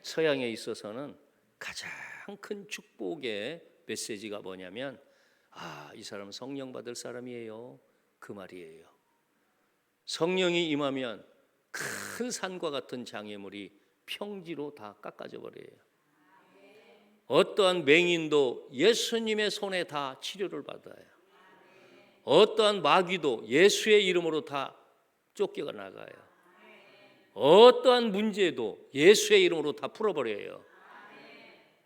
서양에 있어서는 가장 큰 축복의 메시지가 뭐냐면 이 사람은 성령 받을 사람이에요, 그 말이에요. 성령이 임하면 큰 산과 같은 장애물이 평지로 다 깎아져 버려요. 어떠한 맹인도 예수님의 손에 다 치료를 받아요. 어떠한 마귀도 예수의 이름으로 다 쫓겨가 나가요. 어떠한 문제도 예수의 이름으로 다 풀어버려요.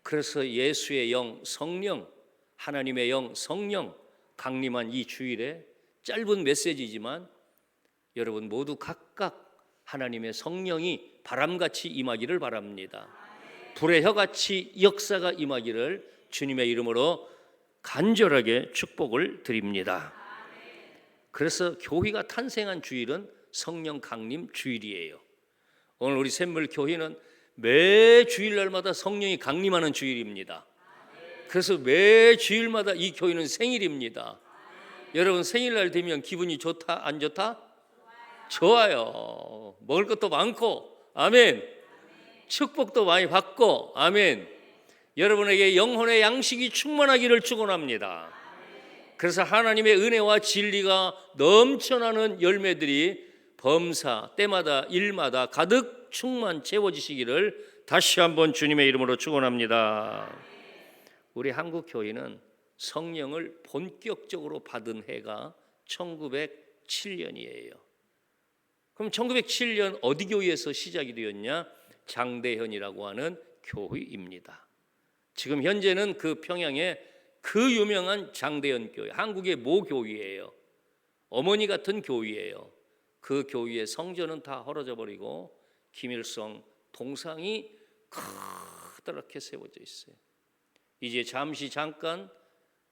그래서 예수의 영 성령, 하나님의 영 성령 강림한 이 주일에 짧은 메시지지만 여러분 모두 각각 하나님의 성령이 바람같이 임하기를 바랍니다. 불의 혀같이 역사가 임하기를 주님의 이름으로 간절하게 축복을 드립니다. 그래서 교회가 탄생한 주일은 성령 강림 주일이에요. 오늘 우리 샘물교회는 매 주일날마다 성령이 강림하는 주일입니다. 그래서 매 주일마다 이 교회는 생일입니다. 여러분 생일날 되면 기분이 좋다 안 좋다? 좋아요. 먹을 것도 많고 아멘. 축복도 많이 받고 아멘. 여러분에게 영혼의 양식이 충만하기를 축원합니다. 그래서 하나님의 은혜와 진리가 넘쳐나는 열매들이 범사 때마다 일마다 가득 충만 채워지시기를 다시 한번 주님의 이름으로 축원합니다. 우리 한국 교회는 성령을 본격적으로 받은 해가 1907년이에요. 그럼 1907년 어디 교회에서 시작이 되었냐? 장대현이라고 하는 교회입니다. 지금 현재는 그 평양에 그 유명한 장대현 교회, 한국의 모 교회예요. 어머니 같은 교회예요. 그 교회의 성전은 다 헐어져 버리고 김일성 동상이 커다랗게 세워져 있어요. 이제 잠깐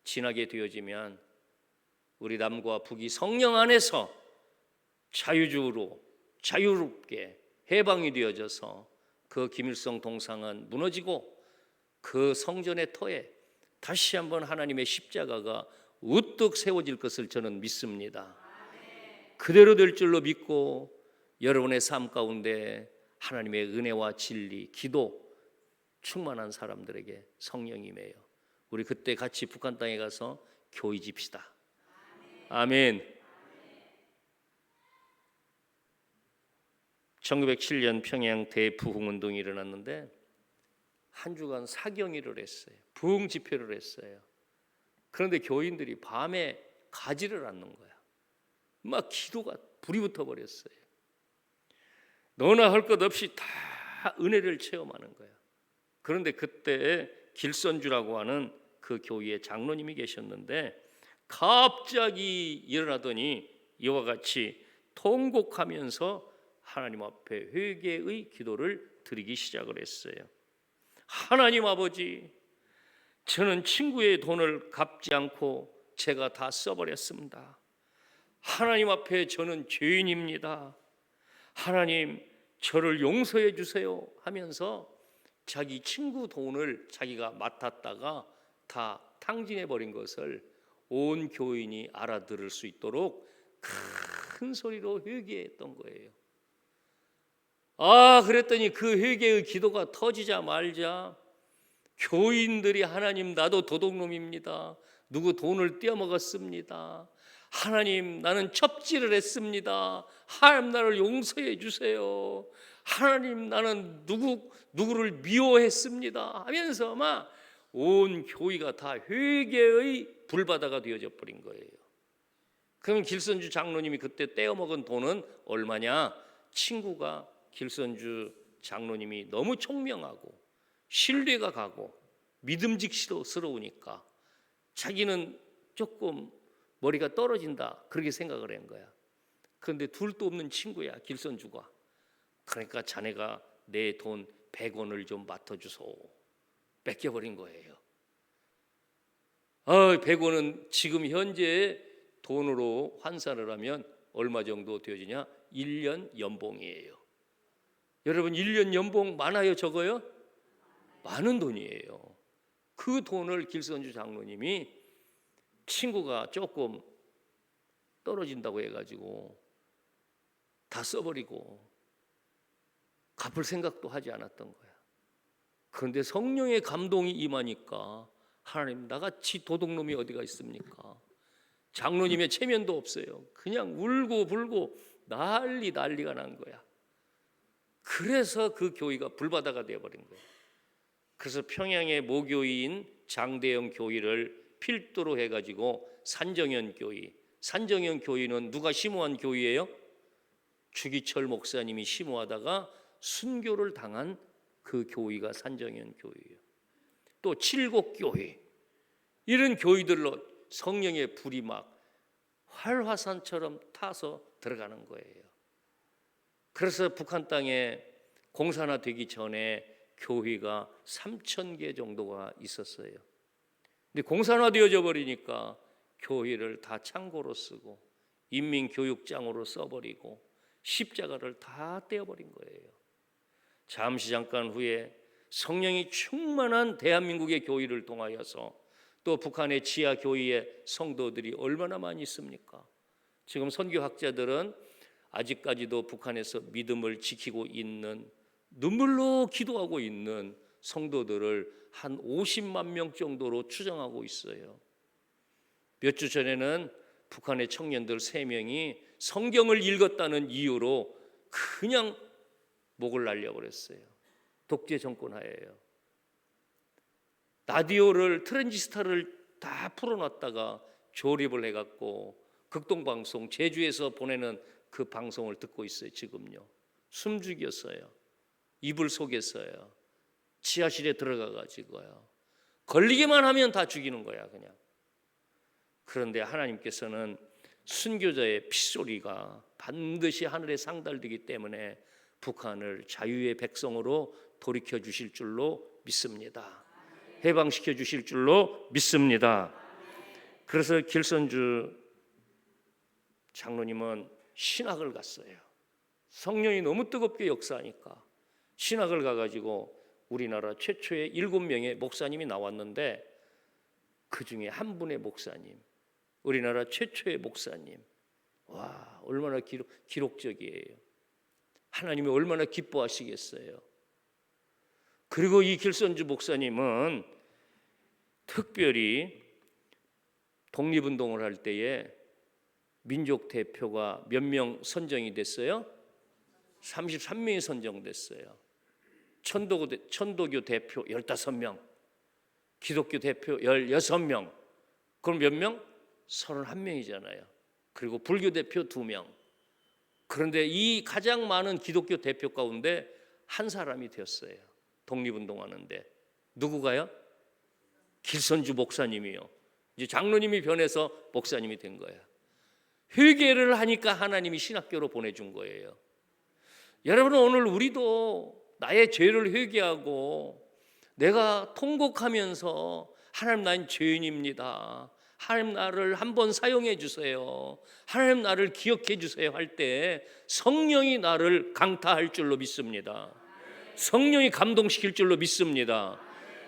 지나게 되어지면 우리 남과 북이 성령 안에서 자유주의로 자유롭게 해방이 되어져서 그 김일성 동상은 무너지고 그 성전의 터에 다시 한번 하나님의 십자가가 우뚝 세워질 것을 저는 믿습니다. 그대로 될 줄로 믿고 여러분의 삶 가운데 하나님의 은혜와 진리, 기도 충만한 사람들에게 성령이 임해요. 우리 그때 같이 북한 땅에 가서 교회 집시다. 아멘. 1907년 평양 대부흥운동이 일어났는데 한 주간 사경일을 했어요. 부흥 집회를 했어요. 그런데 교인들이 밤에 가지를 않는 거야. 막 기도가 불이 붙어버렸어요. 너나 할 것 없이 다 은혜를 체험하는 거야. 그런데 그때 길선주라고 하는 그 교회의 장로님이 계셨는데 갑자기 일어나더니 이와 같이 통곡하면서 하나님 앞에 회개의 기도를 드리기 시작을 했어요. 하나님 아버지, 저는 친구의 돈을 갚지 않고 제가 다 써버렸습니다. 하나님 앞에 저는 죄인입니다. 하나님, 저를 용서해 주세요 하면서 자기 친구 돈을 자기가 맡았다가 다 탕진해 버린 것을 온 교인이 알아들을 수 있도록 큰 소리로 회개했던 거예요. 그랬더니 그 회개의 기도가 터지자 말자 교인들이 하나님, 나도 도둑놈입니다. 누구 돈을 떼어먹었습니다. 하나님, 나는 첩지를 했습니다. 하나님, 나를 용서해 주세요. 하나님, 나는 누구를 미워했습니다 하면서 막 온 교회가 다 회개의 불바다가 되어져 버린 거예요. 그럼 길선주 장로님이 그때 떼어먹은 돈은 얼마냐? 친구가 길선주 장로님이 너무 총명하고 신뢰가 가고 믿음직스러우니까 자기는 조금 머리가 떨어진다 그렇게 생각을 한 거야. 그런데 둘도 없는 친구야, 길선주가. 그러니까 자네가 내 돈 100원을 좀 맡아주소. 뺏겨버린 거예요. 100원은 지금 현재 돈으로 환산을 하면 얼마 정도 되어지냐? 1년 연봉이에요. 여러분 1년 연봉 많아요, 적어요? 많은 돈이에요. 그 돈을 길선주 장로님이 친구가 조금 떨어진다고 해가지고 다 써버리고 갚을 생각도 하지 않았던 거야. 그런데 성령의 감동이 임하니까 하나님, 나같이 도둑놈이 어디가 있습니까? 장로님의 체면도 없어요. 그냥 울고 불고 난리가 난 거야. 그래서 그 교회가 불바다가 되어버린 거예요. 그래서 평양의 모교인 장대영 교회를 필두로 해가지고 산정현 교회, 산정현 교회는 누가 심호한 교회예요? 주기철 목사님이 심호하다가 순교를 당한 그 교회가 산정현 교회예요. 또 칠곡교회, 이런 교회들로 성령의 불이 막 활화산처럼 타서 들어가는 거예요. 그래서 북한 땅에 공산화 되기 전에 교회가 3,000개 정도가 있었어요. 근데 공산화되어져 버리니까 교회를 다 창고로 쓰고 인민교육장으로 써버리고 십자가를 다 떼어버린 거예요. 잠깐 후에 성령이 충만한 대한민국의 교회를 통하여서 또 북한의 지하 교회의 성도들이 얼마나 많이 있습니까? 지금 선교학자들은 아직까지도 북한에서 믿음을 지키고 있는, 눈물로 기도하고 있는 성도들을 한 50만 명 정도로 추정하고 있어요. 몇 주 전에는 북한의 청년들 3명이 성경을 읽었다는 이유로 그냥 목을 날려버렸어요. 독재 정권 하에요. 라디오를, 트랜지스타를 다 풀어놨다가 조립을 해갖고 극동방송 제주에서 보내는 그 방송을 듣고 있어요. 지금요. 숨죽였어요. 이불 속였어요. 지하실에 들어가가지고요. 걸리기만 하면 다 죽이는 거야 그냥. 그런데 하나님께서는 순교자의 핏소리가 반드시 하늘에 상달되기 때문에 북한을 자유의 백성으로 돌이켜 주실 줄로 믿습니다. 해방시켜 주실 줄로 믿습니다. 그래서 길선주 장로님은 신학을 갔어요. 성령이 너무 뜨겁게 역사하니까 신학을 가가지고 우리나라 최초의 7명의 목사님이 나왔는데 그 중에 한 분의 목사님, 우리나라 최초의 목사님, 와, 얼마나 기록적이에요. 하나님이 얼마나 기뻐하시겠어요. 그리고 이 길선주 목사님은 특별히 독립운동을 할 때에 민족 대표가 몇 명 선정이 됐어요? 33명이 선정됐어요. 천도교 대표 15명, 기독교 대표 16명, 그럼 몇 명? 31명이잖아요. 그리고 불교 대표 2명. 그런데 이 가장 많은 기독교 대표 가운데 한 사람이 되었어요. 독립운동하는데. 누구가요? 길선주 목사님이요. 이제 장로님이 변해서 목사님이 된 거예요. 회개를 하니까 하나님이 신학교로 보내준 거예요. 여러분, 오늘 우리도 나의 죄를 회개하고 내가 통곡하면서 하나님, 난 죄인입니다, 하나님 나를 한번 사용해 주세요, 하나님 나를 기억해 주세요 할 때 성령이 나를 강타할 줄로 믿습니다. 성령이 감동시킬 줄로 믿습니다.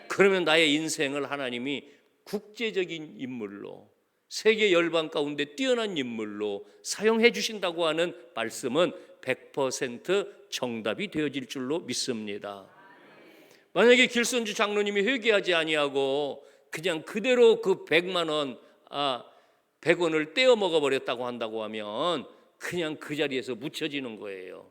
그러면 나의 인생을 하나님이 국제적인 인물로, 세계 열방 가운데 뛰어난 인물로 사용해 주신다고 하는 말씀은 100% 정답이 되어질 줄로 믿습니다. 만약에 길선주 장로님이 회개하지 아니하고 그냥 그대로 그 100원을 떼어 먹어버렸다고 한다고 하면 그냥 그 자리에서 묻혀지는 거예요.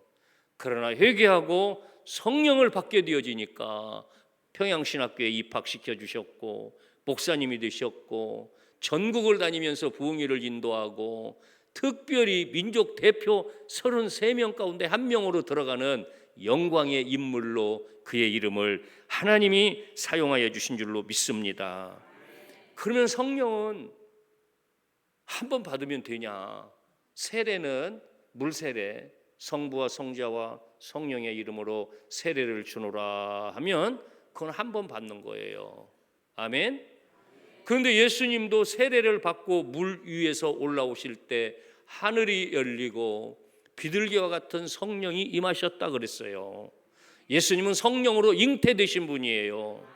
그러나 회개하고 성령을 받게 되어지니까 평양신학교에 입학시켜 주셨고 목사님이 되셨고 전국을 다니면서 부흥회를 인도하고 특별히 민족 대표 33명 가운데 한 명으로 들어가는 영광의 인물로 그의 이름을 하나님이 사용하여 주신 줄로 믿습니다. 그러면 성령은 한 번 받으면 되냐? 세례는 물세례, 성부와 성자와 성령의 이름으로 세례를 주노라 하면 그건 한 번 받는 거예요. 아멘. 그런데 예수님도 세례를 받고 물 위에서 올라오실 때 하늘이 열리고 비둘기와 같은 성령이 임하셨다 그랬어요. 예수님은 성령으로 잉태되신 분이에요.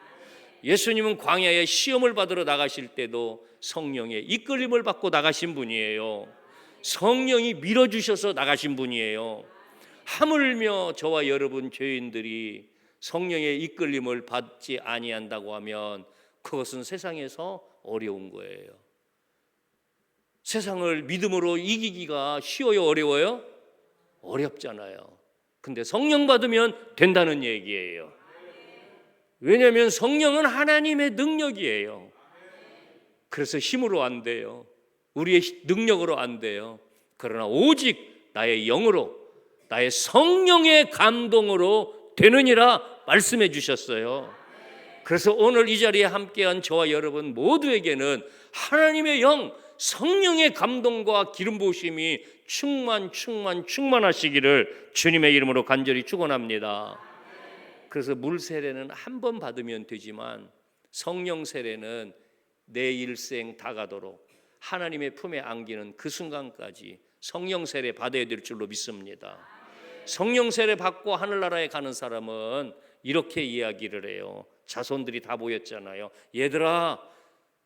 예수님은 광야에 시험을 받으러 나가실 때도 성령의 이끌림을 받고 나가신 분이에요. 성령이 밀어주셔서 나가신 분이에요. 하물며 저와 여러분 죄인들이 성령의 이끌림을 받지 아니한다고 하면 그것은 세상에서 어려운 거예요. 세상을 믿음으로 이기기가 쉬워요, 어려워요? 어렵잖아요. 근데 성령 받으면 된다는 얘기예요. 왜냐하면 성령은 하나님의 능력이에요. 그래서 힘으로 안 돼요. 우리의 능력으로 안 돼요. 그러나 오직 나의 영으로, 나의 성령의 감동으로 되느니라 말씀해 주셨어요. 그래서 오늘 이 자리에 함께한 저와 여러분 모두에게는 하나님의 영, 성령의 감동과 기름 부으심이 충만하시기를 주님의 이름으로 간절히 축원합니다. 그래서 물 세례는 한 번 받으면 되지만 성령 세례는 내 일생 다 가도록 하나님의 품에 안기는 그 순간까지 성령 세례 받아야 될 줄로 믿습니다. 성령 세례 받고 하늘나라에 가는 사람은 이렇게 이야기를 해요. 자손들이 다 모였잖아요. 얘들아,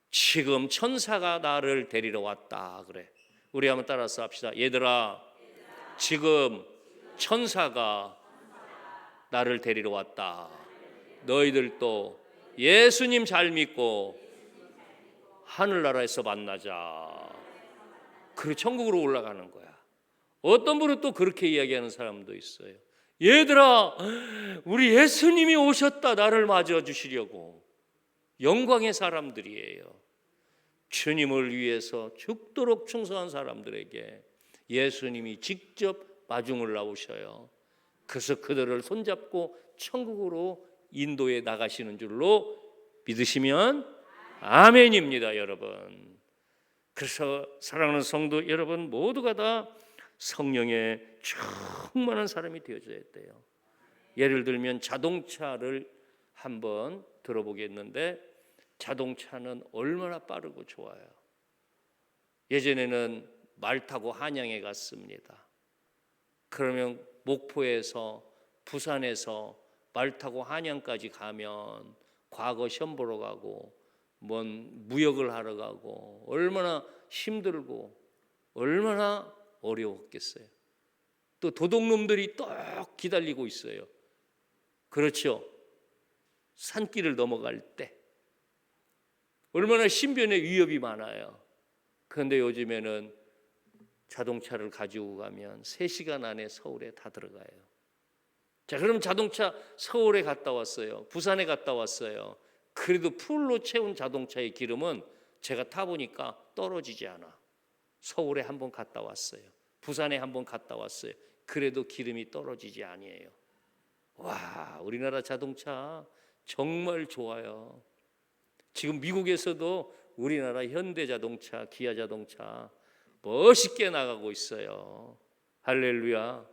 지금 천사가 나를 데리러 왔다 그래. 우리 한번 따라서 합시다. 얘들아, 지금 천사가 나를 데리러 왔다. 너희들도 예수님 잘 믿고 하늘나라에서 만나자. 그리고 천국으로 올라가는 거야. 어떤 분은 또 그렇게 이야기하는 사람도 있어요. 얘들아, 우리 예수님이 오셨다. 나를 맞아주시려고. 영광의 사람들이에요. 주님을 위해서 죽도록 충성한 사람들에게 예수님이 직접 마중을 나오셔요. 그래서 그들을 손잡고 천국으로 인도해 나가시는 줄로 믿으시면 아멘입니다, 여러분. 그래서 사랑하는 성도 여러분 모두가 다 성령에 충만한 사람이 되어져야 돼요. 예를 들면 자동차를 한번 들어보겠는데 자동차는 얼마나 빠르고 좋아요. 예전에는 말 타고 한양에 갔습니다. 그러면 목포에서 부산에서 말 타고 한양까지 가면 과거 시험 보러 가고 뭔 무역을 하러 가고 얼마나 힘들고 얼마나 어려웠겠어요. 또 도둑놈들이 또 기다리고 있어요. 그렇죠? 산길을 넘어갈 때 얼마나 신변의 위협이 많아요. 그런데 요즘에는 자동차를 가지고 가면 3시간 안에 서울에 다 들어가요. 자, 그럼 자동차 서울에 갔다 왔어요. 부산에 갔다 왔어요. 그래도 풀로 채운 자동차의 기름은 제가 타보니까 떨어지지 않아. 서울에 한번 갔다 왔어요. 부산에 한번 갔다 왔어요. 그래도 기름이 떨어지지 아니에요. 와, 우리나라 자동차 정말 좋아요. 지금 미국에서도 우리나라 현대자동차, 기아자동차 멋있게 나가고 있어요. 할렐루야.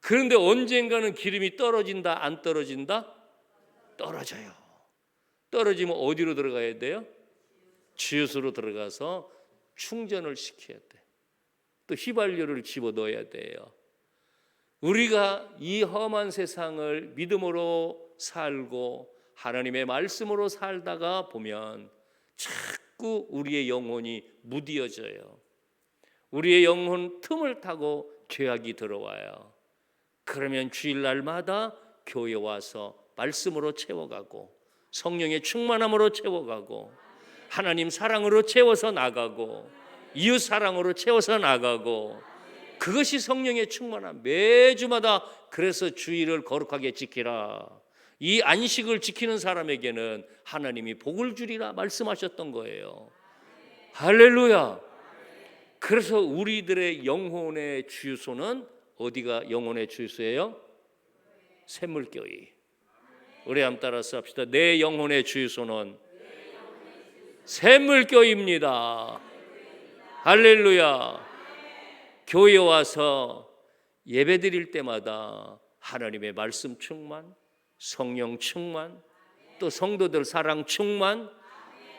그런데 언젠가는 기름이 떨어진다, 안 떨어진다? 떨어져요. 떨어지면 어디로 들어가야 돼요? 지읒으로 들어가서 충전을 시켜야 돼. 또 휘발유를 집어넣어야 돼요. 우리가 이 험한 세상을 믿음으로 살고 하나님의 말씀으로 살다가 보면 자꾸 우리의 영혼이 무디어져요. 우리의 영혼 틈을 타고 죄악이 들어와요. 그러면 주일날마다 교회 와서 말씀으로 채워가고 성령의 충만함으로 채워가고 하나님 사랑으로 채워서 나가고 이웃 사랑으로 채워서 나가고 그것이 성령의 충만함. 매주마다 그래서 주일을 거룩하게 지키라. 이 안식을 지키는 사람에게는 하나님이 복을 주리라 말씀하셨던 거예요. 할렐루야. 그래서 우리들의 영혼의 주유소는 어디가 영혼의 주유소예요? 샘물교회. 우리 한번 따라서 합시다. 내 영혼의 주유소는 샘물교회입니다. 할렐루야. 교회에 와서 예배 드릴 때마다 하나님의 말씀 충만, 성령 충만, 또 성도들 사랑 충만.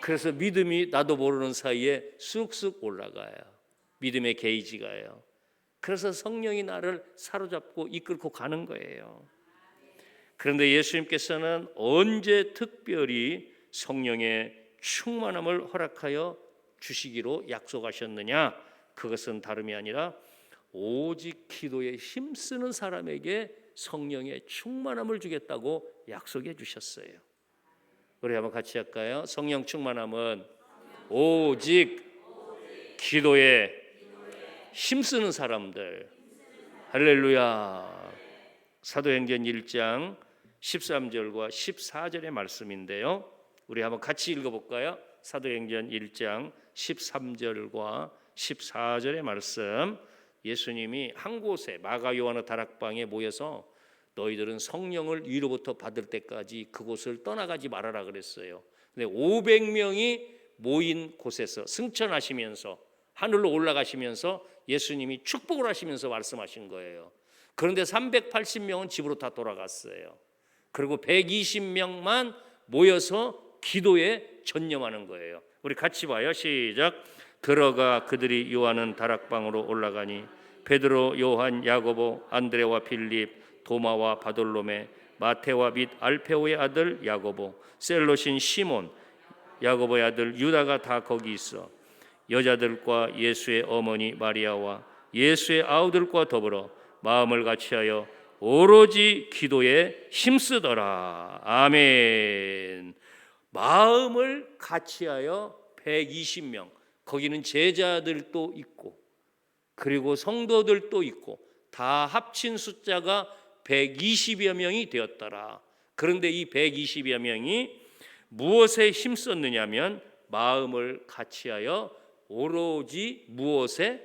그래서 믿음이 나도 모르는 사이에 쑥쑥 올라가요. 믿음의 게이지가요. 그래서 성령이 나를 사로잡고 이끌고 가는 거예요. 그런데 예수님께서는 언제 특별히 성령의 충만함을 허락하여 주시기로 약속하셨느냐? 그것은 다름이 아니라 오직 기도에 힘쓰는 사람에게 성령의 충만함을 주겠다고 약속해 주셨어요. 우리 한번 같이 할까요? 성령 충만함은 오직 기도에 힘쓰는 사람들. 할렐루야. 사도행전 1장 13절과 14절의 말씀인데요, 우리 한번 같이 읽어볼까요? 사도행전 1장 13절과 14절의 말씀. 예수님이 한 곳에 마가 요한의 다락방에 모여서 너희들은 성령을 위로부터 받을 때까지 그곳을 떠나가지 말아라 그랬어요. 근데 500명이 모인 곳에서 승천하시면서 하늘로 올라가시면서 예수님이 축복을 하시면서 말씀하신 거예요. 그런데 380명은 집으로 다 돌아갔어요. 그리고 120명만 모여서 기도에 전념하는 거예요. 우리 같이 봐요. 시작. 들어가 그들이 요한은 다락방으로 올라가니 베드로, 요한, 야고보, 안드레와 빌립, 도마와 바돌로메, 마테와 및 알페오의 아들 야고보, 셀롯인 시몬, 야고보의 아들 유다가 다 거기 있어 여자들과 예수의 어머니 마리아와 예수의 아우들과 더불어 마음을 같이하여 오로지 기도에 힘쓰더라. 아멘. 마음을 같이하여 120명, 거기는 제자들도 있고 그리고 성도들도 있고 다 합친 숫자가 120여 명이 되었더라. 그런데 이 120여 명이 무엇에 힘썼느냐면 마음을 같이하여 오로지 무엇에?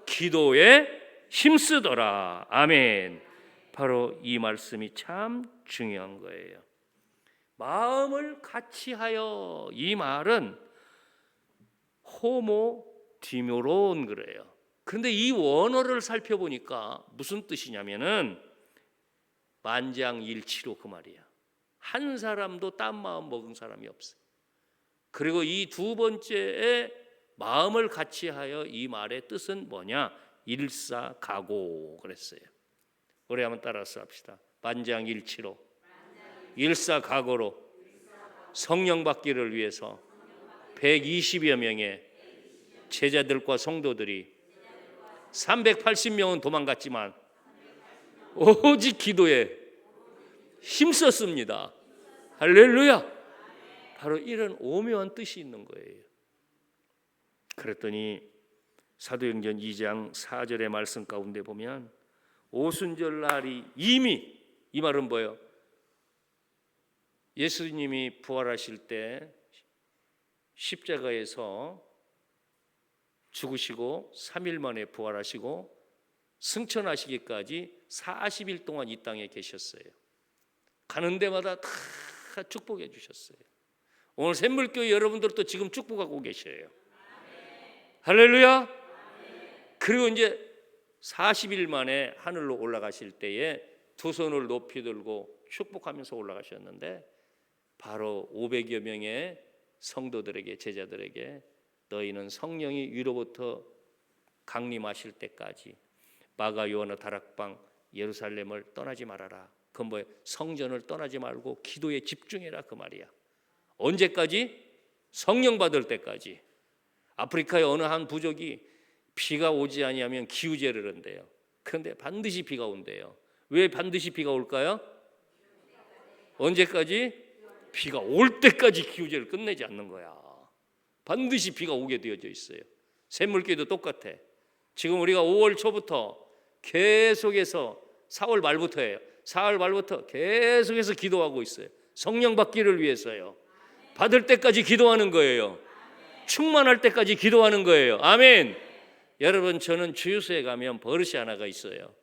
기도에 힘쓰더라. 아멘. 바로 이 말씀이 참 중요한 거예요. 마음을 같이하여, 이 말은 호모 디모론 그래요. 그런데 이 원어를 살펴보니까 무슨 뜻이냐면은 만장일치로 그 말이야. 한 사람도 딴 마음 먹은 사람이 없어요. 그리고 이 두 번째에 마음을 같이하여, 이 말의 뜻은 뭐냐? 일사가고 그랬어요. 우리 한번 따라서 합시다. 만장일치로, 일사가고로 성령 받기를 위해서 120여 명의 제자들과 성도들이 380명은 도망갔지만 오직 기도에 힘썼습니다. 할렐루야. 바로 이런 오묘한 뜻이 있는 거예요. 그랬더니 사도행전 2장 4절의 말씀 가운데 보면 오순절 날이 이미, 이 말은 뭐예요? 예수님이 부활하실 때 십자가에서 죽으시고 3일 만에 부활하시고 승천하시기까지 40일 동안 이 땅에 계셨어요. 가는 데마다 다 축복해 주셨어요. 오늘 샘물교회 여러분들도 지금 축복하고 계셔요. 할렐루야. 그리고 이제 40일 만에 하늘로 올라가실 때에 두 손을 높이 들고 축복하면서 올라가셨는데 바로 500여 명의 성도들에게, 제자들에게 너희는 성령이 위로부터 강림하실 때까지 마가 요한의 다락방 예루살렘을 떠나지 말아라. 그건 뭐예요? 성전을 떠나지 말고 기도에 집중해라 그 말이야. 언제까지? 성령 받을 때까지. 아프리카의 어느 한 부족이 비가 오지 아니하면 기우제를 한대요. 그런데 반드시 비가 온대요. 왜 반드시 비가 올까요? 언제까지? 비가 올 때까지 기우제를 끝내지 않는 거야. 반드시 비가 오게 되어져 있어요. 샘물교회도 똑같아. 지금 우리가 5월 초부터 계속해서 4월 말부터예요. 4월 말부터 계속해서 기도하고 있어요. 성령 받기를 위해서요. 받을 때까지 기도하는 거예요. 충만할 때까지 기도하는 거예요. 아멘. 여러분, 저는 주유소에 가면 버릇이 하나가 있어요.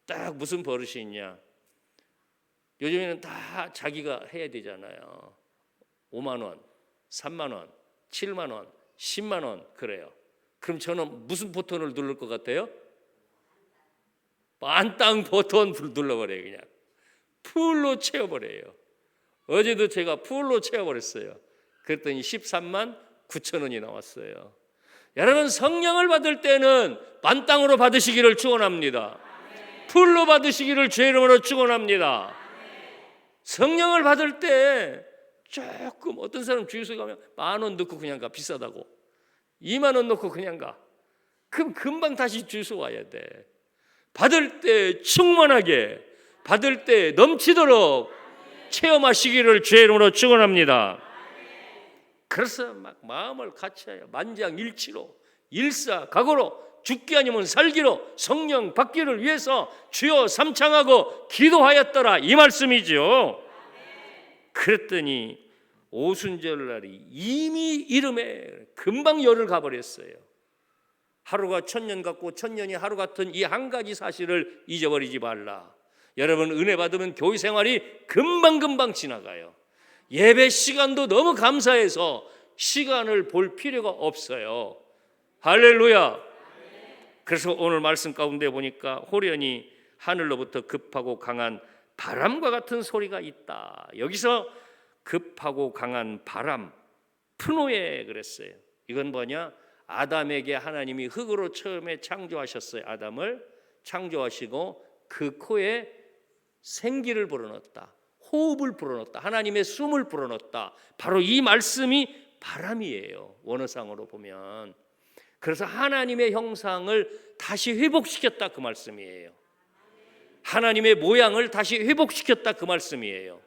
딱 무슨 버릇이 있냐? 요즘에는 다 자기가 해야 되잖아요. 5만 원, 3만 원, 7만 원, 10만 원 그래요. 그럼 저는 무슨 버튼을 누를 것 같아요? 만땅 버튼 눌러버려요. 그냥 풀로 채워버려요. 어제도 제가 풀로 채워버렸어요. 그랬더니 13만 9천 원이 나왔어요. 여러분, 성령을 받을 때는 만땅으로 받으시기를 축원합니다. 풀로 받으시기를 주의 이름으로 축원합니다. 성령을 받을 때 조금, 어떤 사람 주유소 가면 10,000원 넣고 그냥 가, 비싸다고. 2만 원 넣고 그냥 가. 그럼 금방 다시 주유소 와야 돼. 받을 때 충만하게 받을 때 넘치도록 체험하시기를 주의 이름으로 축원합니다. 그래서 막 마음을 갖춰요. 만장일치로 일사각오로 죽기 아니면 살기로 성령 받기를 위해서 주여 삼창하고 기도하였더라, 이 말씀이죠. 그랬더니 오순절날이 이미 이름에 금방 열흘 가버렸어요. 하루가 천년 같고 천년이 하루 같은 이 한 가지 사실을 잊어버리지 말라. 여러분, 은혜 받으면 교회 생활이 금방금방 지나가요. 예배 시간도 너무 감사해서 시간을 볼 필요가 없어요. 할렐루야. 그래서 오늘 말씀 가운데 보니까 호련히 하늘로부터 급하고 강한 바람과 같은 소리가 있다. 여기서 급하고 강한 바람, 프노에 그랬어요. 이건 뭐냐? 아담에게 하나님이 흙으로 처음에 창조하셨어요. 아담을 창조하시고 그 코에 생기를 불어넣었다. 호흡을 불어넣었다. 하나님의 숨을 불어넣었다. 바로 이 말씀이 바람이에요. 원어상으로 보면. 그래서 하나님의 형상을 다시 회복시켰다, 그 말씀이에요. 하나님의 모양을 다시 회복시켰다, 그 말씀이에요.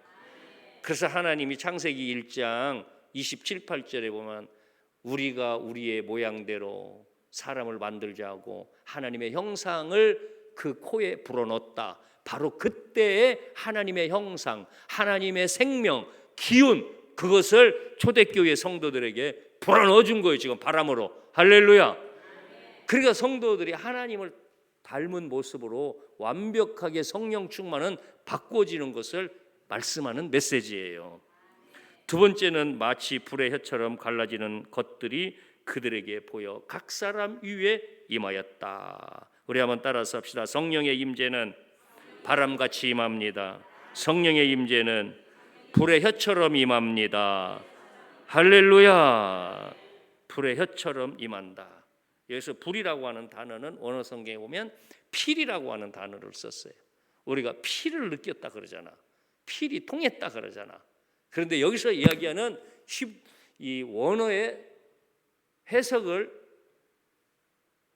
그래서 하나님이 창세기 1장 27, 8절에 보면 우리가 우리의 모양대로 사람을 만들자 하고 하나님의 형상을 그 코에 불어넣었다. 바로 그때의 하나님의 형상, 하나님의 생명, 기운, 그것을 초대교회 성도들에게 불어넣어 준 거예요. 지금 바람으로. 할렐루야. 그러니까 성도들이 하나님을 닮은 모습으로 완벽하게 성령 충만은 바꿔지는 것을 말씀하는 메시지예요. 두 번째는 마치 불의 혀처럼 갈라지는 것들이 그들에게 보여 각 사람 위에 임하였다. 우리 한번 따라서 합시다. 성령의 임재는 바람같이 임합니다. 성령의 임재는 불의 혀처럼 임합니다. 할렐루야. 불의 혀처럼 임한다. 여기서 불이라고 하는 단어는 원어 성경에 보면 필이라고 하는 단어를 썼어요. 우리가 피를 느꼈다 그러잖아. 필이 통했다 그러잖아. 그런데 여기서 이야기하는 이 원어의 해석을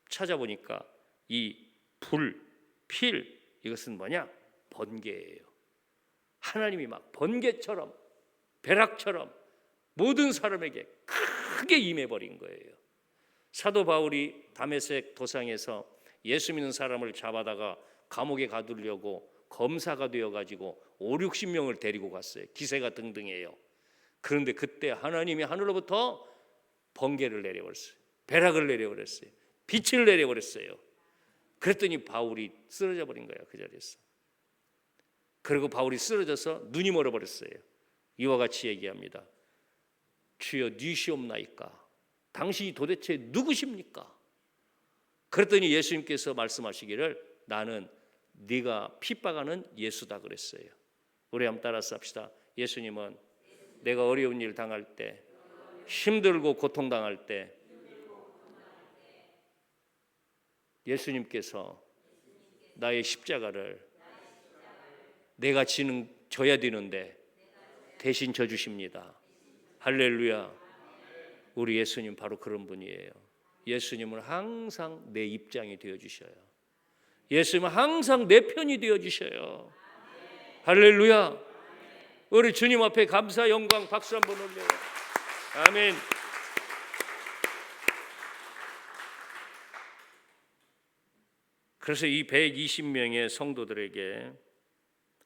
찾아보니까 이 불, 필, 이것은 뭐냐? 번개예요. 하나님이 막 번개처럼, 벼락처럼 모든 사람에게 크게 임해버린 거예요. 사도 바울이 다메섹 도상에서 예수 믿는 사람을 잡아다가 감옥에 가두려고 검사가 되어가지고 5, 60명을 데리고 갔어요. 기세가 등등해요. 그런데 그때 하나님이 하늘로부터 번개를 내려버렸어요. 벼락을 내려버렸어요. 빛을 내려버렸어요. 그랬더니 바울이 쓰러져 버린 거예요. 그 자리에서. 그리고 바울이 쓰러져서 눈이 멀어버렸어요. 이와 같이 얘기합니다. 주여 니시옵나이까? 당신이 도대체 누구십니까? 그랬더니 예수님께서 말씀하시기를 나는 네가 핍박하는 예수다 그랬어요. 우리 한번 따라서 합시다. 예수님은 내가 어려운 일 당할 때, 힘들고 고통당할 때 예수님께서 나의 십자가를 내가 져야 되는데 대신 져주십니다. 할렐루야. 우리 예수님 바로 그런 분이에요. 예수님은 항상 내 입장이 되어주셔요. 예수님은 항상 내 편이 되어주셔요. 할렐루야. 우리 주님 앞에 감사 영광 박수 한번 올려요. 아멘. 그래서 이 120명의 성도들에게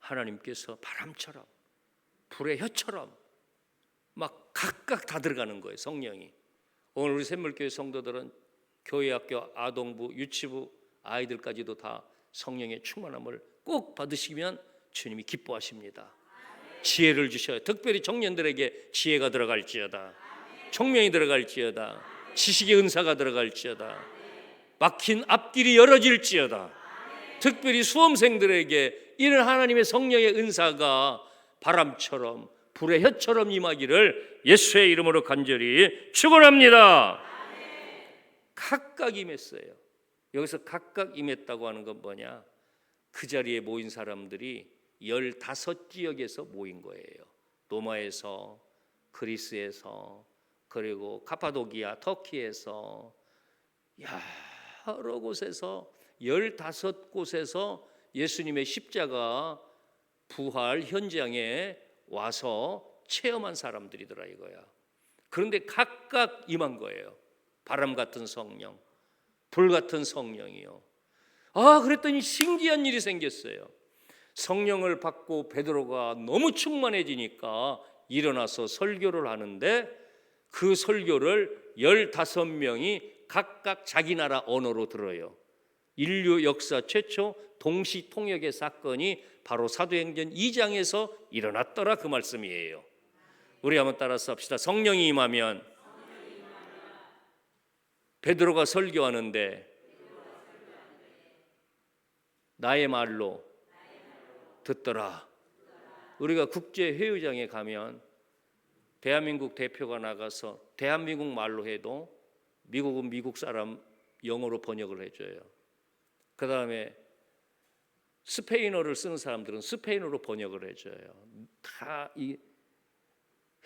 하나님께서 바람처럼 불의 혀처럼 막 각각 다 들어가는 거예요. 성령이. 오늘 우리 샘물교회 성도들은 교회학교, 아동부, 유치부 아이들까지도 다 성령의 충만함을 꼭 받으시면 주님이 기뻐하십니다. 지혜를 주셔요. 특별히 청년들에게 지혜가 들어갈지어다. 총명이 들어갈지어다. 지식의 은사가 들어갈지어다. 막힌 앞길이 열어질지어다. 특별히 수험생들에게 이런 하나님의 성령의 은사가 바람처럼 불의 혀처럼 임하기를 예수의 이름으로 간절히 축원합니다. 각각 임했어요. 여기서 각각 임했다고 하는 건 뭐냐? 그 자리에 모인 사람들이 15지역에서 모인 거예요. 로마에서, 그리스에서, 그리고 카파도기아, 터키에서 여러 곳에서 15곳에서 예수님의 십자가 부활 현장에 와서 체험한 사람들이더라 이거야. 그런데 각각 임한 거예요. 바람 같은 성령, 불 같은 성령이요. 그랬더니 신기한 일이 생겼어요. 성령을 받고 베드로가 너무 충만해지니까 일어나서 설교를 하는데 그 설교를 15명이 각각 자기 나라 언어로 들어요. 인류 역사 최초 동시 통역의 사건이 바로 사도행전 2장에서 일어났더라 그 말씀이에요. 우리 한번 따라서 합시다. 성령이 임하면 베드로가 설교하는데 나의 말로 듣더라. 우리가 국제회의장에 가면 대한민국 대표가 나가서 대한민국 말로 해도 미국은 미국 사람 영어로 번역을 해줘요. 그 다음에 스페인어를 쓰는 사람들은 스페인어로 번역을 해줘요. 다 이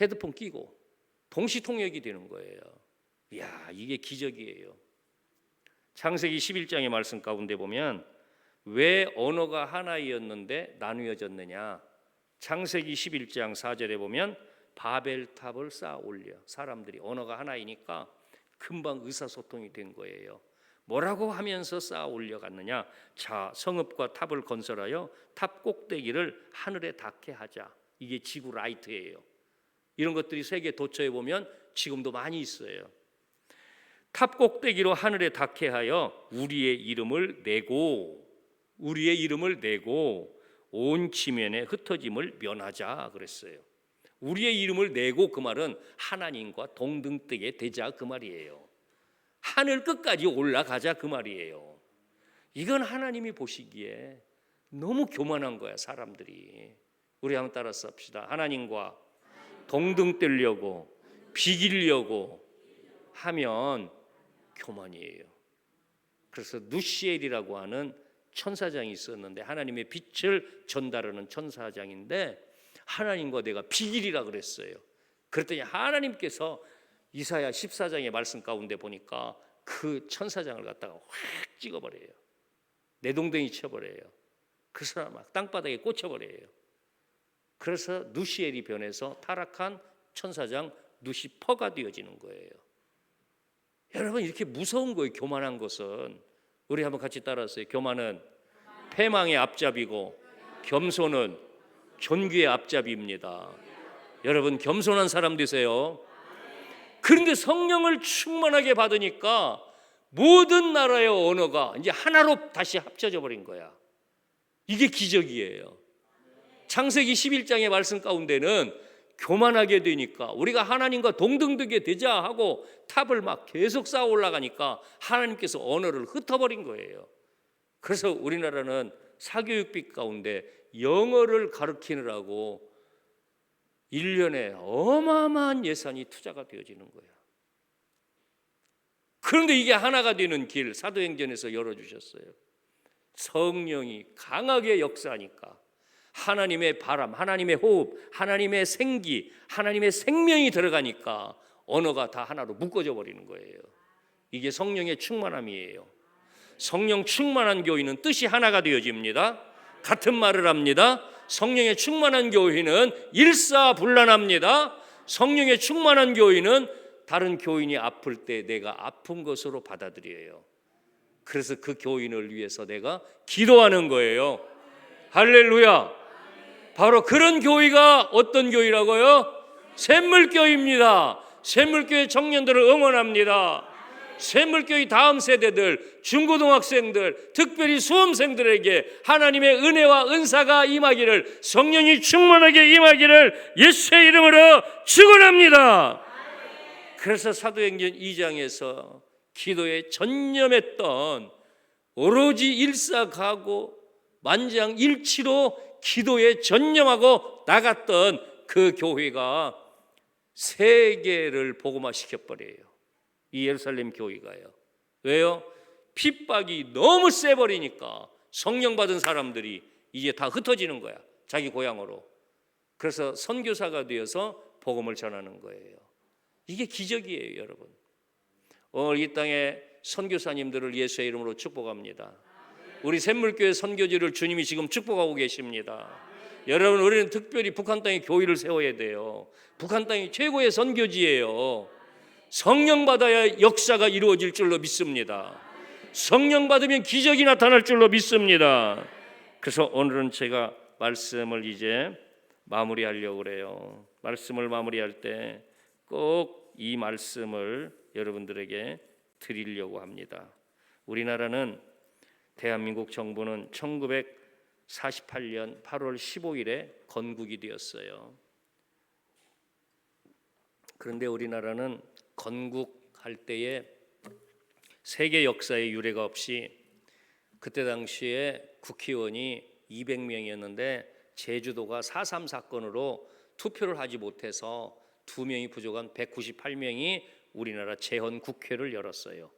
헤드폰 끼고 동시통역이 되는 거예요. 이야, 이게 기적이에요. 창세기 11장의 말씀 가운데 보면 왜 언어가 하나이었는데 나누어졌느냐? 창세기 11장 4절에 보면 바벨탑을 쌓아 올려. 사람들이 언어가 하나이니까 금방 의사소통이 된 거예요. 뭐라고 하면서 쌓아 올려갔느냐? 자, 성읍과 탑을 건설하여 탑 꼭대기를 하늘에 닿게 하자. 이게 지구 라이트예요. 이런 것들이 세계 도처에 보면 지금도 많이 있어요. 탑 꼭대기로 하늘에 닿게 하여 우리의 이름을 내고 온 지면에 흩어짐을 면하자 그랬어요. 우리의 이름을 내고, 그 말은 하나님과 동등되게 되자 그 말이에요. 하늘 끝까지 올라가자 그 말이에요. 이건 하나님이 보시기에 너무 교만한 거야 사람들이. 우리 한번 따라서 합시다. 하나님과 동등되려고 비기려고 하면 교만이에요. 그래서 누시엘이라고 하는 천사장이 있었는데 하나님의 빛을 전달하는 천사장인데 하나님과 내가 비기리라 그랬어요. 그랬더니 하나님께서 이사야 14장의 말씀 가운데 보니까 그 천사장을 갖다가 확 찍어버려요. 내동댕이 쳐버려요. 그 사람 막 땅바닥에 꽂혀버려요. 그래서 누시엘이 변해서 타락한 천사장 누시퍼가 되어지는 거예요. 여러분, 이렇게 무서운 거예요. 교만한 것은. 우리 한번 같이 따라하세요. 교만은 패망의 앞잡이고 겸손은 존귀의 앞잡이입니다. 여러분, 겸손한 사람 되세요. 그런데 성령을 충만하게 받으니까 모든 나라의 언어가 이제 하나로 다시 합쳐져 버린 거야. 이게 기적이에요. 창세기 11장의 말씀 가운데는 교만하게 되니까 우리가 하나님과 동등되게 되자 하고 탑을 막 계속 쌓아 올라가니까 하나님께서 언어를 흩어버린 거예요. 그래서 우리나라는 사교육비 가운데 영어를 가르치느라고 1년에 어마어마한 예산이 투자가 되어지는 거야. 그런데 이게 하나가 되는 길 사도행전에서 열어주셨어요. 성령이 강하게 역사하니까 하나님의 바람, 하나님의 호흡, 하나님의 생기, 하나님의 생명이 들어가니까 언어가 다 하나로 묶어져 버리는 거예요. 이게 성령의 충만함이에요. 성령 충만한 교회는 뜻이 하나가 되어집니다. 같은 말을 합니다. 성령의 충만한 교회는 일사불란합니다. 성령의 충만한 교회는 다른 교인이 아플 때 내가 아픈 것으로 받아들여요. 그래서 그 교인을 위해서 내가 기도하는 거예요. 할렐루야. 바로 그런 교회가 어떤 교회라고요? 샘물교회입니다. 샘물교회 청년들을 응원합니다. 샘물교회 다음 세대들, 중고등학생들, 특별히 수험생들에게 하나님의 은혜와 은사가 임하기를, 성령이 충만하게 임하기를 예수의 이름으로 축원합니다. 그래서 사도행전 2장에서 기도에 전념했던, 오로지 일사가고 만장일치로 기도에 전념하고 나갔던 그 교회가 세계를 복음화시켜버려요. 이 예루살렘 교회가요. 왜요? 핍박이 너무 세버리니까 성령 받은 사람들이 이제 다 흩어지는 거야. 자기 고향으로. 그래서 선교사가 되어서 복음을 전하는 거예요. 이게 기적이에요, 여러분. 오늘 이 땅에 선교사님들을 예수의 이름으로 축복합니다. 우리 샘물교회 선교지를 주님이 지금 축복하고 계십니다. 여러분, 우리는 특별히 북한 땅에 교회를 세워야 돼요. 북한 땅이 최고의 선교지예요. 성령 받아야 역사가 이루어질 줄로 믿습니다. 성령 받으면 기적이 나타날 줄로 믿습니다. 그래서 오늘은 제가 말씀을 이제 마무리하려고 그래요. 말씀을 마무리할 때 꼭 이 말씀을 여러분들에게 드리려고 합니다. 우리나라는, 대한민국 정부는 1948년 8월 15일에 건국이 되었어요. 그런데 우리나라는 건국할 때에 세계 역사의 유례가 없이 그때 당시에 국회의원이 200명이었는데 제주도가 4.3 사건으로 투표를 하지 못해서 2명이 부족한 198명이 우리나라 재헌국회를 열었어요.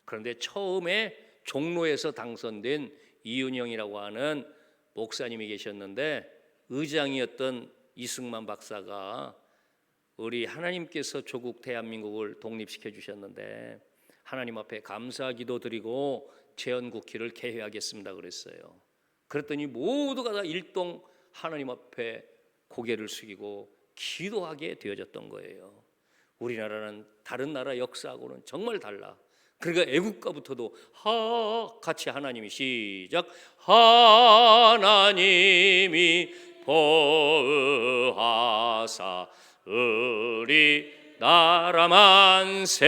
그런데 처음에 종로에서 당선된 이윤영이라고 하는 목사님이 계셨는데, 의장이었던 이승만 박사가 우리 하나님께서 조국 대한민국을 독립시켜 주셨는데 하나님 앞에 감사 기도 드리고 재헌국회를 개회하겠습니다 그랬어요. 그랬더니 모두가 다 일동 하나님 앞에 고개를 숙이고 기도하게 되어졌던 거예요. 우리나라는 다른 나라 역사하고는 정말 달라. 그러니까 애국가부터도 같이 하나님이, 시작, 하나님이 보호하사 우리 나라 만세.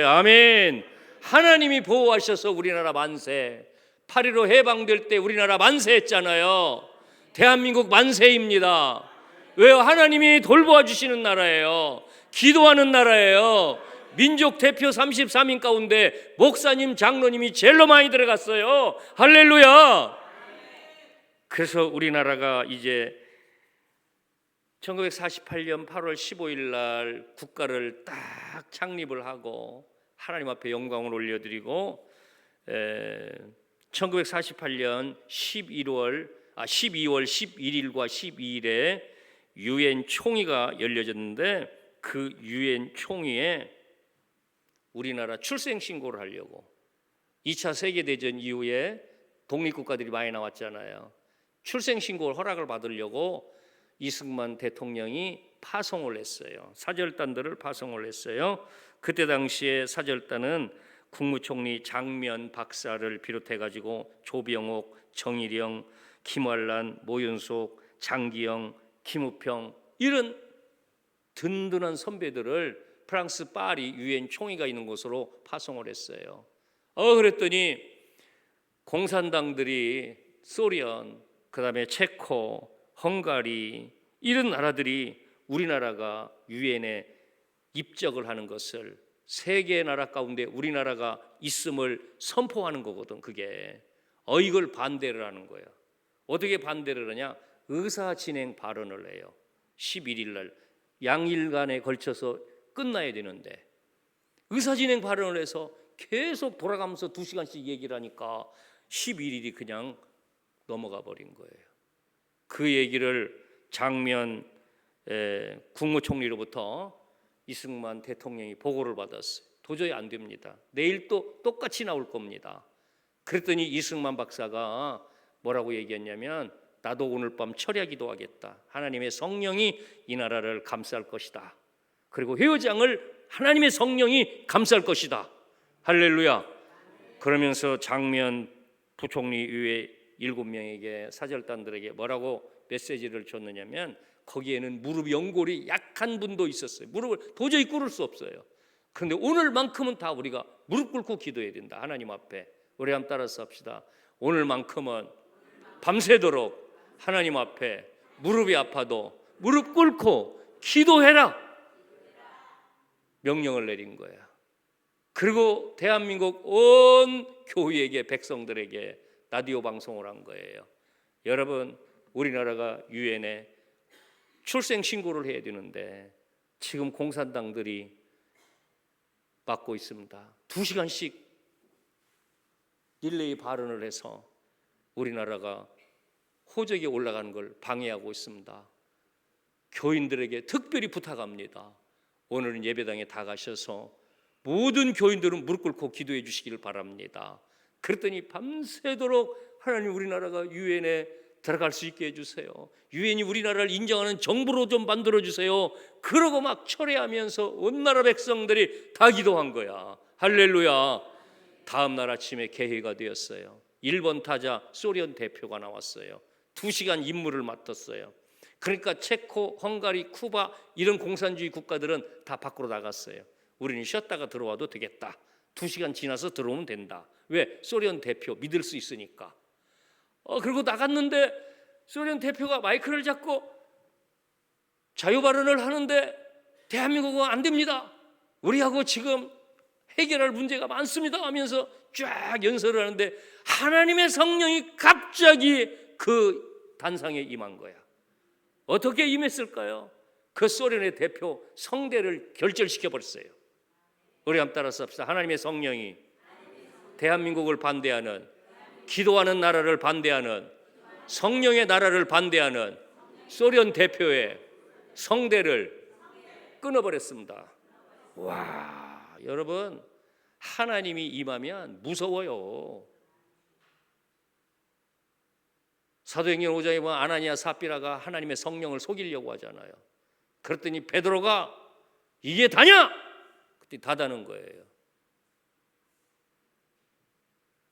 아멘. 하나님이 보호하셔서 우리나라 만세. 8.15 해방될 때 우리나라 만세했잖아요. 대한민국 만세입니다. 왜요? 하나님이 돌보아 주시는 나라예요. 기도하는 나라예요. 민족 대표 33인 가운데 목사님, 장로님이 제일로 많이 들어갔어요. 할렐루야. 그래서 우리나라가 이제 1948년 8월 15일 날 국가를 딱 창립을 하고 하나님 앞에 영광을 올려드리고, 1948년 12월 11일과 12일에 유엔 총회가 열려졌는데, 그 유엔 총회에 우리나라 출생 신고를 하려고, 2차 세계대전 이후에 독립국가들이 많이 나왔잖아요. 출생 신고를 허락을 받으려고 이승만 대통령이 파송을 했어요. 사절단들을 파송을 했어요. 그때 당시에 사절단은 국무총리 장면 박사를 비롯해 가지고 조병옥, 정일영, 김환란, 모윤석, 장기영, 김우평, 이런 든든한 선배들을 프랑스 파리 유엔 총회가 있는 곳으로 파송을 했어요. 그랬더니 공산당들이 소련, 그다음에 체코, 헝가리, 이런 나라들이 우리나라가 유엔에 입적을 하는 것을, 세계 나라 가운데 우리나라가 있음을 선포하는 거거든. 그게 이걸 반대를 하는 거야. 어떻게 반대를 하냐? 의사 진행 발언을 해요. 11일 날 양일간에 걸쳐서 끝나야 되는데 의사 진행 발언을 해서 계속 돌아가면서 2시간씩 얘기를 하니까 11일이 그냥 넘어가 버린 거예요. 그 얘기를 장면 국무총리로부터 이승만 대통령이 보고를 받았어요. 도저히 안 됩니다. 내일 또 똑같이 나올 겁니다. 그랬더니 이승만 박사가 뭐라고 얘기했냐면, 나도 오늘 밤 철야 기도하겠다. 하나님의 성령이 이 나라를 감쌀 것이다. 그리고 회의장을 하나님의 성령이 감쌀 것이다. 할렐루야. 그러면서 장면 부총리 이외 7명에게, 사절단들에게 뭐라고 메시지를 줬느냐면, 거기에는 무릎 연골이 약한 분도 있었어요. 무릎을 도저히 꿇을 수 없어요. 그런데 오늘만큼은 다 우리가 무릎 꿇고 기도해야 된다. 하나님 앞에. 우리 한번 따라서 합시다. 오늘만큼은 밤새도록 하나님 앞에 무릎이 아파도 무릎 꿇고 기도해라. 명령을 내린 거야. 그리고 대한민국 온 교회에게, 백성들에게 라디오 방송을 한 거예요. 여러분, 우리나라가 유엔에 출생 신고를 해야 되는데 지금 공산당들이 막고 있습니다. 2시간씩 릴레이 발언을 해서 우리나라가 호적에 올라가는 걸 방해하고 있습니다. 교인들에게 특별히 부탁합니다. 오늘은 예배당에 다 가셔서 모든 교인들은 무릎 꿇고 기도해 주시기를 바랍니다. 그랬더니 밤새도록 하나님, 우리나라가 유엔에 들어갈 수 있게 해주세요. 유엔이 우리나라를 인정하는 정부로 좀 만들어주세요. 그러고 막 철회하면서 온 나라 백성들이 다 기도한 거야. 할렐루야. 다음 날 아침에 개회가 되었어요. 일본 타자 소련 대표가 나왔어요. 2시간 임무를 맡았어요. 그러니까 체코, 헝가리, 쿠바 이런 공산주의 국가들은 다 밖으로 나갔어요. 우리는 쉬었다가 들어와도 되겠다. 2시간 지나서 들어오면 된다. 왜? 소련 대표 믿을 수 있으니까. 그리고 나갔는데 소련 대표가 마이크를 잡고 자유 발언을 하는데 대한민국은 안 됩니다. 우리하고 지금 해결할 문제가 많습니다 하면서 쫙 연설을 하는데 하나님의 성령이 갑자기 그 단상에 임한 거야. 어떻게 임했을까요? 그 소련의 대표 성대를 결절시켜 버렸어요. 우리 한번 따라서 합시다. 하나님의 성령이 대한민국을 반대하는, 기도하는 나라를 반대하는, 성령의 나라를 반대하는 소련 대표의 성대를 끊어버렸습니다. 와, 여러분, 하나님이 임하면 무서워요. 사도행전 5장에 보면 아나니아 삽비라가 하나님의 성령을 속이려고 하잖아요. 그랬더니 베드로가 이게 다냐? 그때 다다는 거예요.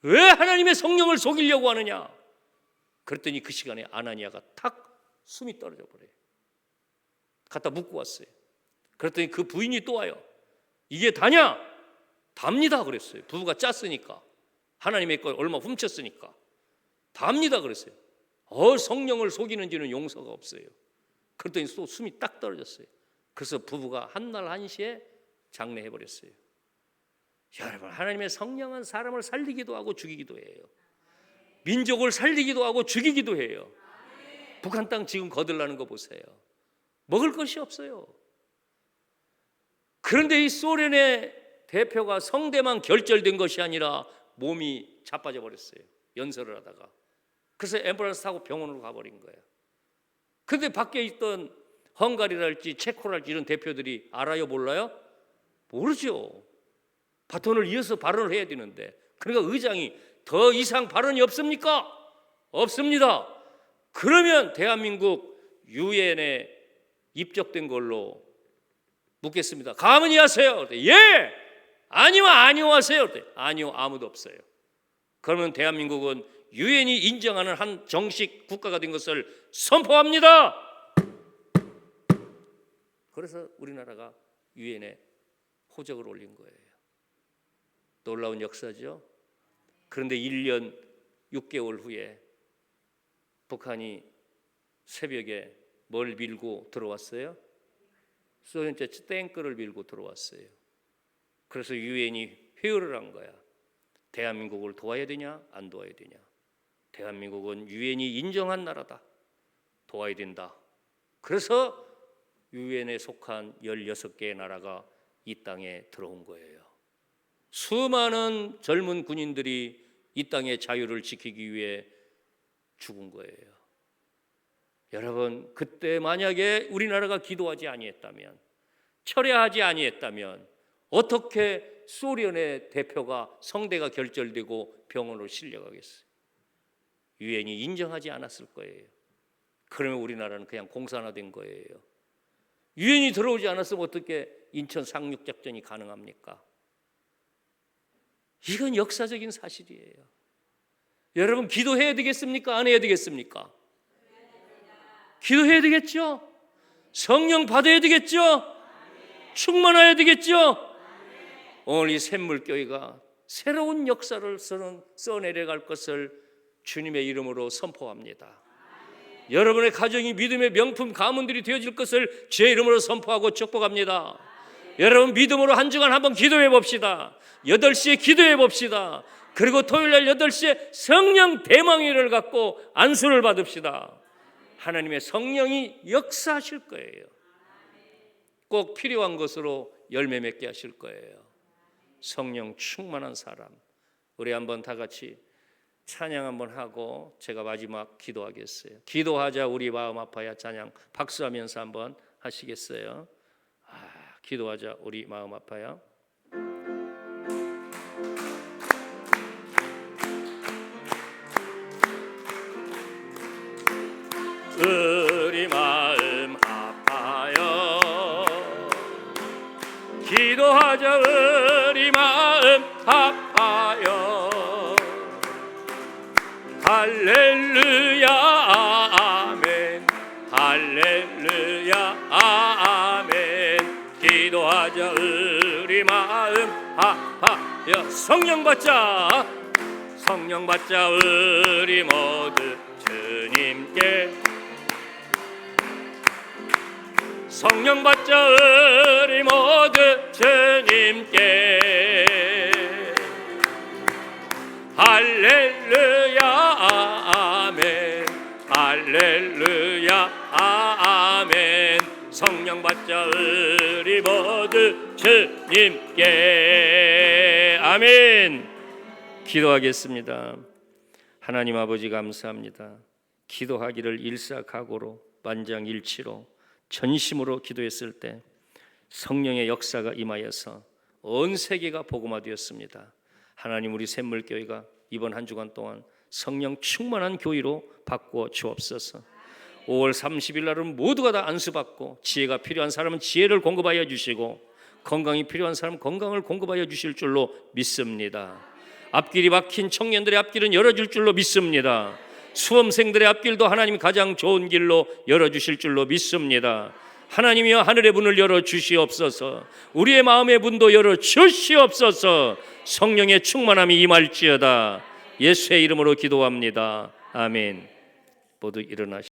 왜 하나님의 성령을 속이려고 하느냐? 그랬더니 그 시간에 아나니아가 탁 숨이 떨어져 버려요. 갖다 묻고 왔어요. 그랬더니 그 부인이 또 와요. 이게 다냐? 답니다 그랬어요. 부부가 짰으니까, 하나님의 걸 얼마 훔쳤으니까 답니다 그랬어요. 성령을 속이는지는 용서가 없어요. 그랬더니 또 숨이 딱 떨어졌어요. 그래서 부부가 한날 한시에 장례해버렸어요. 여러분, 하나님의 성령은 사람을 살리기도 하고 죽이기도 해요. 민족을 살리기도 하고 죽이기도 해요. 북한 땅 지금 거들나는 거 보세요. 먹을 것이 없어요. 그런데 이 소련의 대표가 성대만 결절된 것이 아니라 몸이 자빠져 버렸어요. 연설을 하다가. 그래서 앰뷸런스 타고 병원으로 가버린 거예요. 그런데 밖에 있던 헝가리랄지 체코랄지 이런 대표들이 알아요 몰라요? 모르죠. 바톤을 이어서 발언을 해야 되는데, 그러니까 의장이 더 이상 발언이 없습니까? 없습니다. 그러면 대한민국 유엔에 입적된 걸로 묻겠습니다. 가만히 하세요. 예! 아니요, 아니요 하세요. 아니요, 아무도 없어요. 그러면 대한민국은 유엔이 인정하는 한 정식 국가가 된 것을 선포합니다. 그래서 우리나라가 유엔에 호적을 올린 거예요. 놀라운 역사죠. 그런데 1년 6개월 후에 북한이 새벽에 뭘 밀고 들어왔어요? 소련제 탱크를 밀고 들어왔어요. 그래서 유엔이 회의를 한 거야. 대한민국을 도와야 되냐 안 도와야 되냐. 대한민국은 유엔이 인정한 나라다. 도와야 된다. 그래서 유엔에 속한 16개의 나라가 이 땅에 들어온 거예요. 수많은 젊은 군인들이 이 땅의 자유를 지키기 위해 죽은 거예요. 여러분, 그때 만약에 우리나라가 기도하지 아니했다면, 철회하지 아니했다면 어떻게 소련의 대표가 성대가 결절되고 병원으로 실려가겠어요? 유엔이 인정하지 않았을 거예요. 그러면 우리나라는 그냥 공산화된 거예요. 유엔이 들어오지 않았으면 어떻게 인천 상륙작전이 가능합니까? 이건 역사적인 사실이에요. 여러분, 기도해야 되겠습니까? 안 해야 되겠습니까? 기도해야 되겠죠? 성령 받아야 되겠죠? 충만해야 되겠죠? 오늘 이 샘물교회가 새로운 역사를 써내려갈 것을 주님의 이름으로 선포합니다. 여러분의 가정이 믿음의 명품 가문들이 되어질 것을 주의 이름으로 선포하고 축복합니다. 여러분, 믿음으로 한 주간 한번 기도해 봅시다. 8시에 기도해 봅시다. 그리고 토요일날 8시에 성령 대망회를 갖고 안수를 받읍시다. 하나님의 성령이 역사하실 거예요. 꼭 필요한 것으로 열매 맺게 하실 거예요. 성령 충만한 사람. 우리 한번 다 같이 찬양 한번 하고 제가 마지막 기도하겠어요. 기도하자 우리 마음 아파야 찬양 박수하면서 한번 하시겠어요? 기도하자 우리 마음 아파야. 우리 마음 아파요. 기도하자 우리 마음 아파요. 할렐루야 아멘. 할렐루야 아멘. 기도하자 우리 마음 아파요. 성령 받자. 성령 받자 우리 모두 주님께. 성령 받자 우리 모두 주님께. 할렐루야 아멘. 할렐루야 아멘. 성령 받자 우리 모두 주님께. 아멘. 기도하겠습니다. 하나님 아버지 감사합니다. 기도하기를 일사각오로 만장일치로 전심으로 기도했을 때 성령의 역사가 임하여서 온 세계가 복음화되었습니다. 하나님, 우리 샘물교회가 이번 한 주간 동안 성령 충만한 교회로 바꾸어 주옵소서. 5월 30일 날은 모두가 다 안수받고 지혜가 필요한 사람은 지혜를 공급하여 주시고 건강이 필요한 사람은 건강을 공급하여 주실 줄로 믿습니다. 앞길이 막힌 청년들의 앞길은 열어줄 줄로 믿습니다. 수험생들의 앞길도 하나님이 가장 좋은 길로 열어주실 줄로 믿습니다. 하나님이여 하늘의 문을 열어주시옵소서. 우리의 마음의 문도 열어주시옵소서. 성령의 충만함이 임할지어다. 예수의 이름으로 기도합니다. 아멘. 모두 일어나시